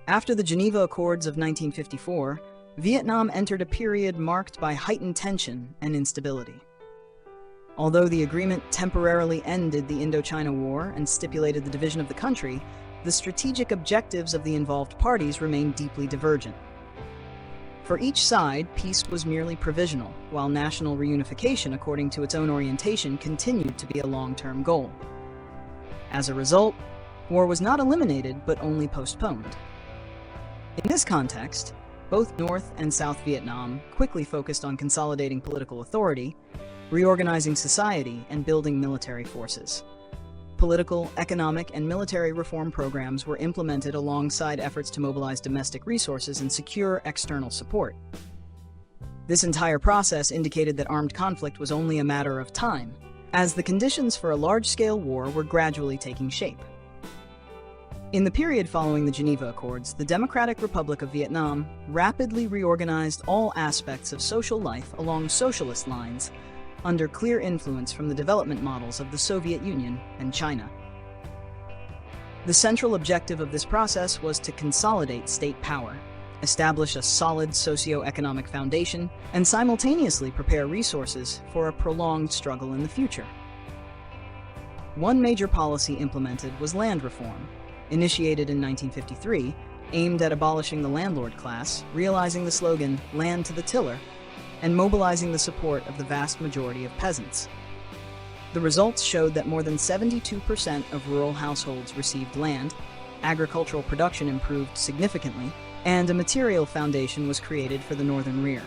After the Geneva Accords of 1954, Vietnam entered a period marked by heightened tension and instability. Although the agreement temporarily ended the Indochina War and stipulated the division of the country, the strategic objectives of the involved parties remained deeply divergent. For each side, peace was merely provisional, while national reunification, according to its own orientation, continued to be a long-term goal. As a result, war was not eliminated, but only postponed. In this context, both North and South Vietnam quickly focused on consolidating political authority, reorganizing society, and building military forces. Political, economic, and military reform programs were implemented alongside efforts to mobilize domestic resources and secure external support. This entire process indicated that armed conflict was only a matter of time, as the conditions for a large-scale war were gradually taking shape. In the period following the Geneva Accords, the Democratic Republic of Vietnam rapidly reorganized all aspects of social life along socialist lines, under clear influence from the development models of the Soviet Union and China. The central objective of this process was to consolidate state power, establish a solid socio-economic foundation, and simultaneously prepare resources for a prolonged struggle in the future. One major policy implemented was land reform, initiated in 1953, aimed at abolishing the landlord class, realizing the slogan, "Land to the tiller," and mobilizing the support of the vast majority of peasants. The results showed that more than 72% of rural households received land, agricultural production improved significantly, and a material foundation was created for the northern rear.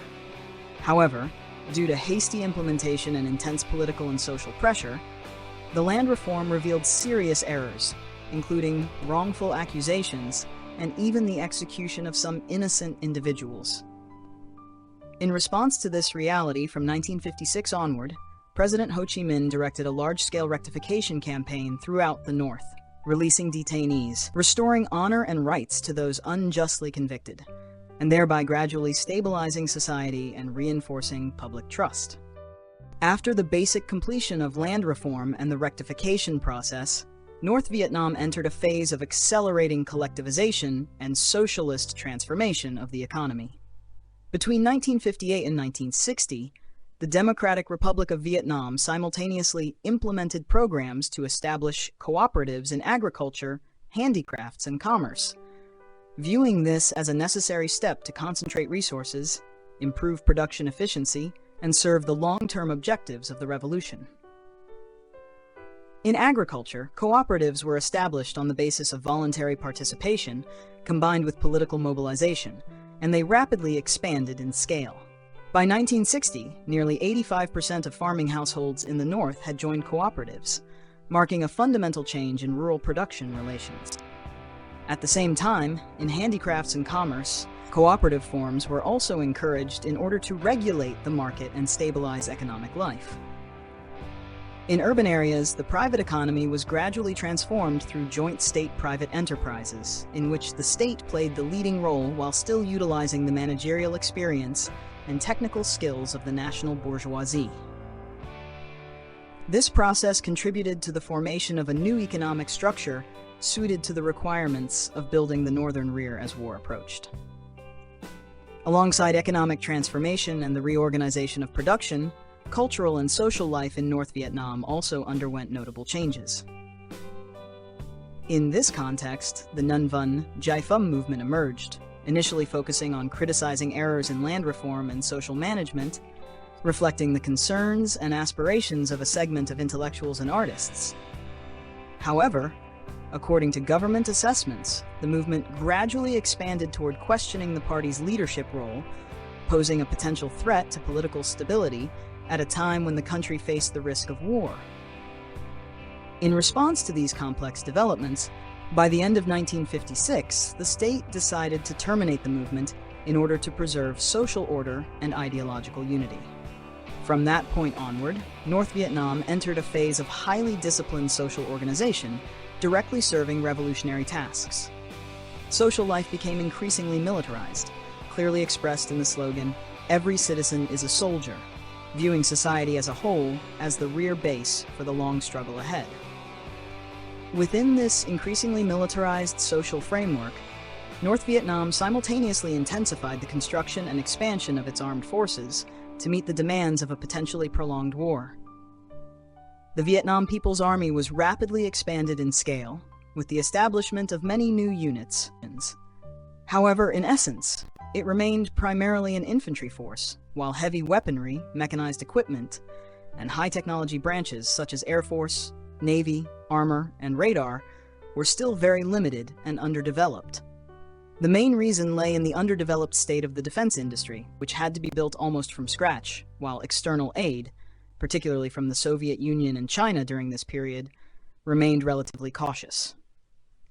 However, due to hasty implementation and intense political and social pressure, the land reform revealed serious errors, including wrongful accusations and even the execution of some innocent individuals. In response to this reality, from 1956 onward, President Ho Chi Minh directed a large-scale rectification campaign throughout the North, releasing detainees, restoring honor and rights to those unjustly convicted, and thereby gradually stabilizing society and reinforcing public trust. After the basic completion of land reform and the rectification process, North Vietnam entered a phase of accelerating collectivization and socialist transformation of the economy. Between 1958 and 1960, the Democratic Republic of Vietnam simultaneously implemented programs to establish cooperatives in agriculture, handicrafts, and commerce, viewing this as a necessary step to concentrate resources, improve production efficiency, and serve the long-term objectives of the revolution. In agriculture, cooperatives were established on the basis of voluntary participation combined with political mobilization, and they rapidly expanded in scale. By 1960, nearly 85% of farming households in the North had joined cooperatives, marking a fundamental change in rural production relations. At the same time, in handicrafts and commerce, cooperative forms were also encouraged in order to regulate the market and stabilize economic life. In urban areas, the private economy was gradually transformed through joint state-private enterprises, in which the state played the leading role while still utilizing the managerial experience and technical skills of the national bourgeoisie. This process contributed to the formation of a new economic structure suited to the requirements of building the northern rear as war approached. Alongside economic transformation and the reorganization of production, cultural and social life in North Vietnam also underwent notable changes. In this context, the Nhân Văn Giai Phum movement emerged, initially focusing on criticizing errors in land reform and social management, reflecting the concerns and aspirations of a segment of intellectuals and artists. However, according to government assessments, the movement gradually expanded toward questioning the party's leadership role, posing a potential threat to political stability at a time when the country faced the risk of war. In response to these complex developments, by the end of 1956, the state decided to terminate the movement in order to preserve social order and ideological unity. From that point onward, North Vietnam entered a phase of highly disciplined social organization, directly serving revolutionary tasks. Social life became increasingly militarized, clearly expressed in the slogan, "Every citizen is a soldier," viewing society as a whole as the rear base for the long struggle ahead. Within this increasingly militarized social framework, North Vietnam simultaneously intensified the construction and expansion of its armed forces to meet the demands of a potentially prolonged war. The Vietnam People's Army was rapidly expanded in scale, with the establishment of many new units. However, in essence, it remained primarily an infantry force, while heavy weaponry, mechanized equipment, and high-technology branches such as Air Force, Navy, armor, and radar were still very limited and underdeveloped. The main reason lay in the underdeveloped state of the defense industry, which had to be built almost from scratch, while external aid, particularly from the Soviet Union and China during this period, remained relatively cautious.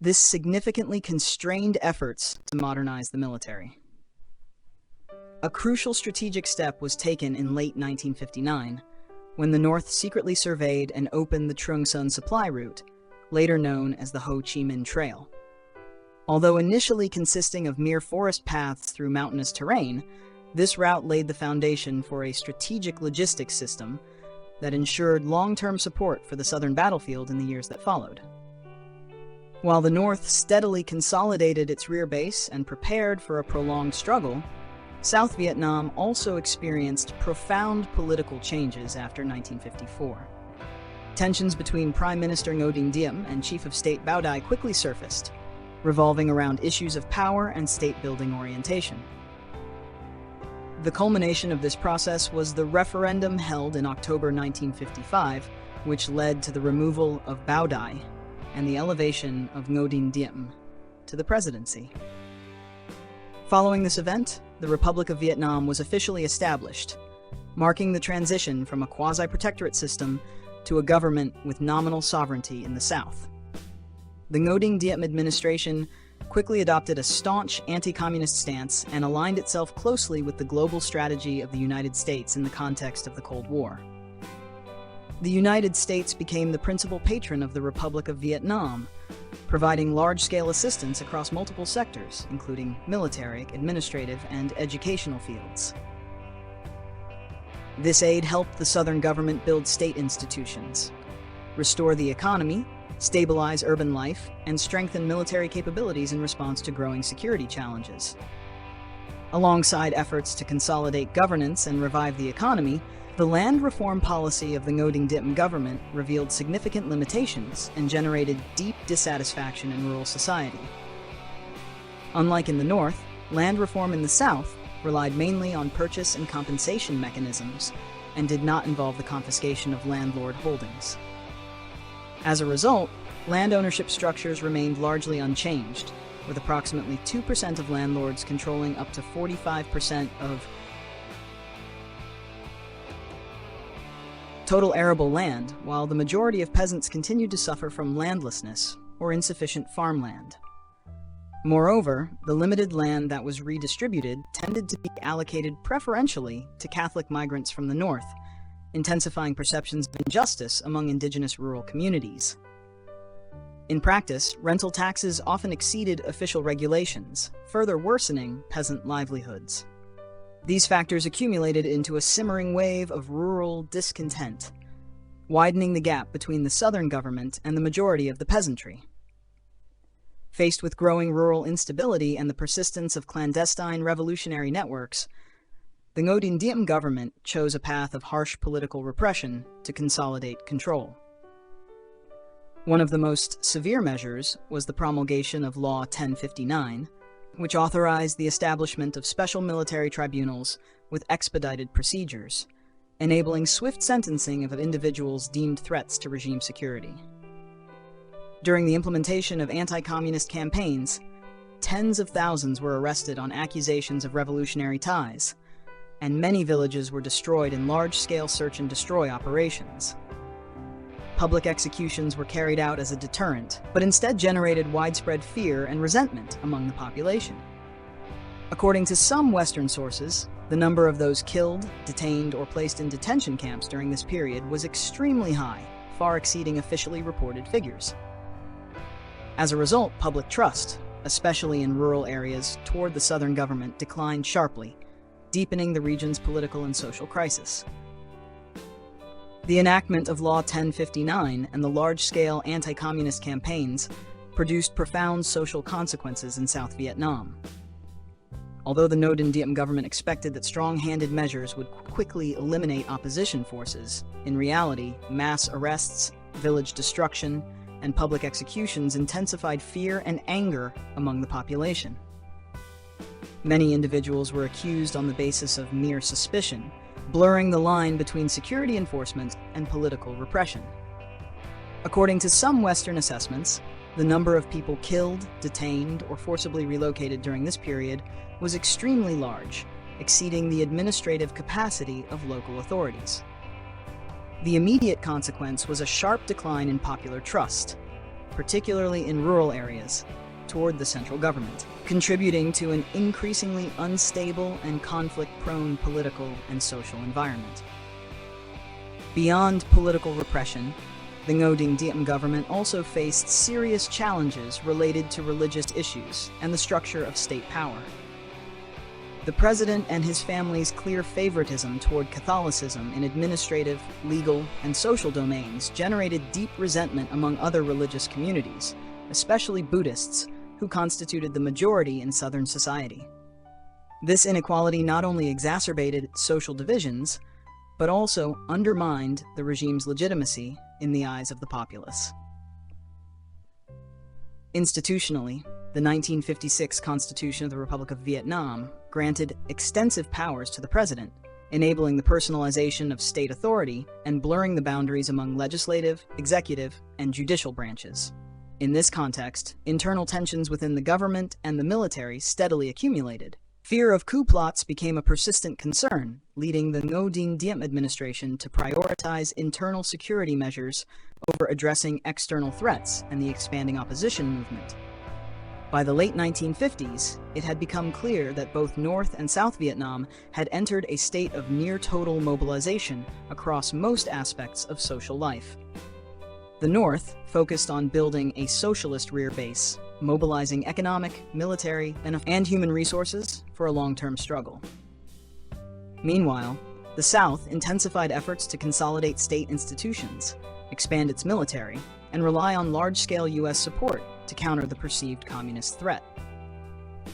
This significantly constrained efforts to modernize the military. A crucial strategic step was taken in late 1959, when the North secretly surveyed and opened the Trung Son supply route, later known as the Ho Chi Minh Trail. Although initially consisting of mere forest paths through mountainous terrain, this route laid the foundation for a strategic logistics system that ensured long-term support for the southern battlefield in the years that followed. While the North steadily consolidated its rear base and prepared for a prolonged struggle, South Vietnam also experienced profound political changes after 1954. Tensions between Prime Minister Ngo Dinh Diem and Chief of State Bao Dai quickly surfaced, revolving around issues of power and state-building orientation. The culmination of this process was the referendum held in October 1955, which led to the removal of Bao Dai and the elevation of Ngo Dinh Diem to the presidency. Following this event, the Republic of Vietnam was officially established, marking the transition from a quasi-protectorate system to a government with nominal sovereignty in the South. The Ngo Dinh Diem administration quickly adopted a staunch anti-communist stance and aligned itself closely with the global strategy of the United States in the context of the Cold War. The United States became the principal patron of the Republic of Vietnam, providing large-scale assistance across multiple sectors, including military, administrative, and educational fields. This aid helped the Southern government build state institutions, restore the economy, stabilize urban life, and strengthen military capabilities in response to growing security challenges. Alongside efforts to consolidate governance and revive the economy, the land reform policy of the Ngo Dinh Diem government revealed significant limitations and generated deep dissatisfaction in rural society. Unlike in the North, land reform in the South relied mainly on purchase and compensation mechanisms and did not involve the confiscation of landlord holdings. As a result, land ownership structures remained largely unchanged, with approximately 2% of landlords controlling up to 45% of total arable land, while the majority of peasants continued to suffer from landlessness or insufficient farmland. Moreover, the limited land that was redistributed tended to be allocated preferentially to Catholic migrants from the North, intensifying perceptions of injustice among indigenous rural communities. In practice, rental taxes often exceeded official regulations, further worsening peasant livelihoods. These factors accumulated into a simmering wave of rural discontent, widening the gap between the Southern government and the majority of the peasantry. Faced with growing rural instability and the persistence of clandestine revolutionary networks, the Ngo Dinh Diem government chose a path of harsh political repression to consolidate control. One of the most severe measures was the promulgation of Law 1059, which authorized the establishment of special military tribunals with expedited procedures, enabling swift sentencing of individuals deemed threats to regime security. During the implementation of anti-communist campaigns, tens of thousands were arrested on accusations of revolutionary ties, and many villages were destroyed in large-scale search and destroy operations. Public executions were carried out as a deterrent, but instead generated widespread fear and resentment among the population. According to some Western sources, the number of those killed, detained, or placed in detention camps during this period was extremely high, far exceeding officially reported figures. As a result, public trust, especially in rural areas, toward the Southern government declined sharply, deepening the region's political and social crisis. The enactment of Law 1059 and the large-scale anti-communist campaigns produced profound social consequences in South Vietnam. Although the Ngo Dinh Diem government expected that strong-handed measures would quickly eliminate opposition forces, in reality, mass arrests, village destruction, and public executions intensified fear and anger among the population. Many individuals were accused on the basis of mere suspicion, blurring the line between security enforcement and political repression. According to some Western assessments, the number of people killed, detained, or forcibly relocated during this period was extremely large, exceeding the administrative capacity of local authorities. The immediate consequence was a sharp decline in popular trust, particularly in rural areas, toward the central government, contributing to an increasingly unstable and conflict-prone political and social environment. Beyond political repression, the Ngo Dinh Diem government also faced serious challenges related to religious issues and the structure of state power. The president and his family's clear favoritism toward Catholicism in administrative, legal, and social domains generated deep resentment among other religious communities, especially Buddhists, who constituted the majority in Southern society. This inequality not only exacerbated social divisions, but also undermined the regime's legitimacy in the eyes of the populace. Institutionally, the 1956 Constitution of the Republic of Vietnam granted extensive powers to the president, enabling the personalization of state authority and blurring the boundaries among legislative, executive, and judicial branches. In this context, internal tensions within the government and the military steadily accumulated. Fear of coup plots became a persistent concern, leading the Ngo Dinh Diem administration to prioritize internal security measures over addressing external threats and the expanding opposition movement. By the late 1950s, it had become clear that both North and South Vietnam had entered a state of near-total mobilization across most aspects of social life. The North focused on building a socialist rear base, mobilizing economic, military, and human resources for a long-term struggle. Meanwhile, the South intensified efforts to consolidate state institutions, expand its military, and rely on large-scale U.S. support to counter the perceived communist threat.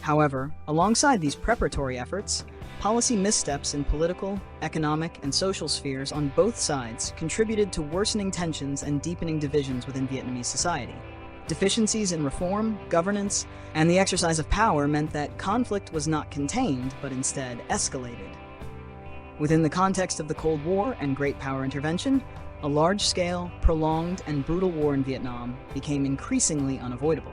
However, alongside these preparatory efforts, policy missteps in political, economic, and social spheres on both sides contributed to worsening tensions and deepening divisions within Vietnamese society. Deficiencies in reform, governance, and the exercise of power meant that conflict was not contained, but instead escalated. Within the context of the Cold War and Great Power Intervention, a large-scale, prolonged, and brutal war in Vietnam became increasingly unavoidable.